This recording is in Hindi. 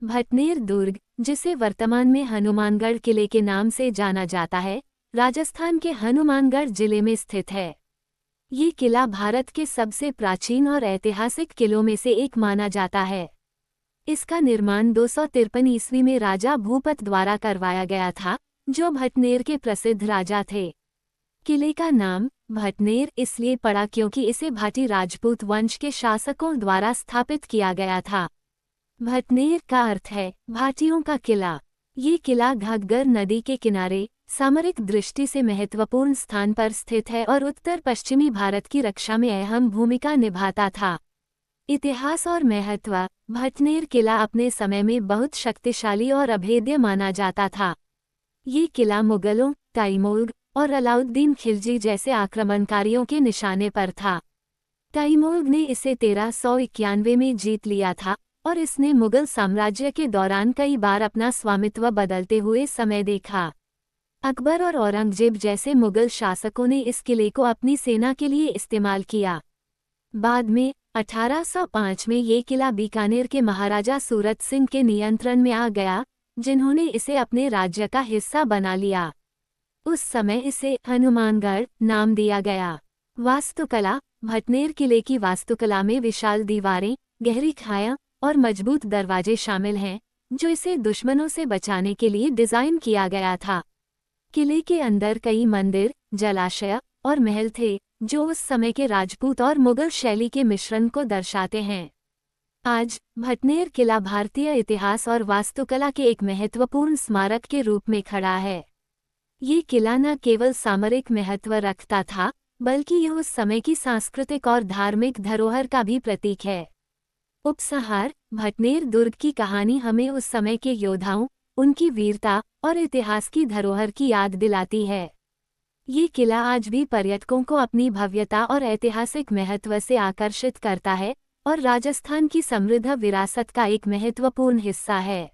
भटनेर दुर्ग, जिसे वर्तमान में हनुमानगढ़ किले के नाम से जाना जाता है, राजस्थान के हनुमानगढ़ जिले में स्थित है। ये किला भारत के सबसे प्राचीन और ऐतिहासिक किलों में से एक माना जाता है। इसका निर्माण 253 ईस्वी में राजा भूपत द्वारा करवाया गया था, जो भटनेर के प्रसिद्ध राजा थे। किले का नाम भटनेर इसलिए पड़ा क्योंकि इसे भाटी राजपूत वंश के शासकों द्वारा स्थापित किया गया था। भटनेर का अर्थ है भाटियों का किला। ये किला घग्गर नदी के किनारे सामरिक दृष्टि से महत्वपूर्ण स्थान पर स्थित है और उत्तर पश्चिमी भारत की रक्षा में अहम भूमिका निभाता था। इतिहास और महत्व। भटनेर किला अपने समय में बहुत शक्तिशाली और अभेद्य माना जाता था। ये किला मुगलों, तैमूर और अलाउद्दीन खिलजी जैसे आक्रमणकारियों के निशाने पर था। तैमूर ने इसे 1391 में जीत लिया था और इसने मुगल साम्राज्य के दौरान कई बार अपना स्वामित्व बदलते हुए समय देखा। अकबर और औरंगजेब जैसे मुगल शासकों ने इस किले को अपनी सेना के लिए इस्तेमाल किया। बाद में 1805 में ये किला बीकानेर के महाराजा सूरत सिंह के नियंत्रण में आ गया, जिन्होंने इसे अपने राज्य का हिस्सा बना लिया। उस समय इसे हनुमानगढ़ नाम दिया गया। वास्तुकला। भटनेर किले की वास्तुकला में विशाल दीवारें, गहरी खाया और मजबूत दरवाजे शामिल हैं, जो इसे दुश्मनों से बचाने के लिए डिजाइन किया गया था। किले के अंदर कई मंदिर, जलाशय और महल थे, जो उस समय के राजपूत और मुगल शैली के मिश्रण को दर्शाते हैं। आज भटनेर किला भारतीय इतिहास और वास्तुकला के एक महत्वपूर्ण स्मारक के रूप में खड़ा है। ये किला न केवल सामरिक महत्व रखता था, बल्कि यह उस समय की सांस्कृतिक और धार्मिक धरोहर का भी प्रतीक है। उपसंहार। भटनेर दुर्ग की कहानी हमें उस समय के योद्धाओं, उनकी वीरता और इतिहास की धरोहर की याद दिलाती है। ये किला आज भी पर्यटकों को अपनी भव्यता और ऐतिहासिक महत्व से आकर्षित करता है और राजस्थान की समृद्ध विरासत का एक महत्वपूर्ण हिस्सा है।